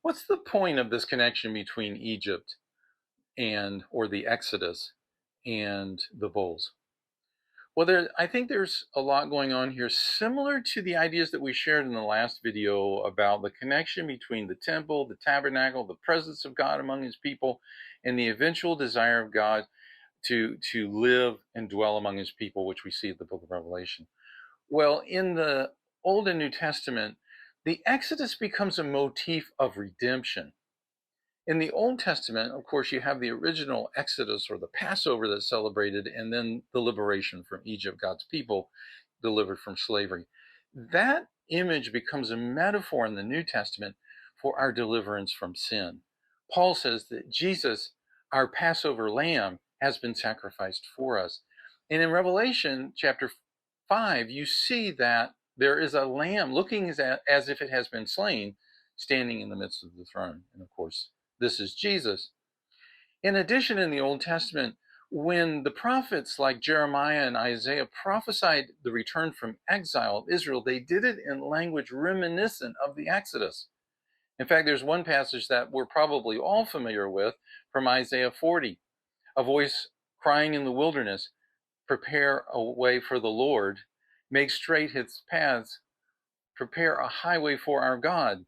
What's the point of this connection between Egypt and or the Exodus and the bowls? Well, I think there's a lot going on here, similar to the ideas that we shared in the last video about the connection between the temple, the tabernacle, the presence of God among his people, and the eventual desire of God to live and dwell among his people, which we see in the book of Revelation. Well, in the Old and New Testament, the Exodus becomes a motif of redemption. In the Old Testament, of course, you have the original Exodus or the Passover that's celebrated, and then the liberation from Egypt, God's people delivered from slavery. That image becomes a metaphor in the New Testament for our deliverance from sin. Paul says that Jesus, our Passover lamb, has been sacrificed for us. And in Revelation chapter 5, you see that there is a lamb looking as if it has been slain, standing in the midst of the throne. And of course, this is Jesus. In addition, in the Old Testament, when the prophets like Jeremiah and Isaiah prophesied the return from exile of Israel, they did it in language reminiscent of the Exodus. In fact, there's one passage that we're probably all familiar with from Isaiah 40, a voice crying in the wilderness, prepare a way for the Lord, make straight his paths, prepare a highway for our God.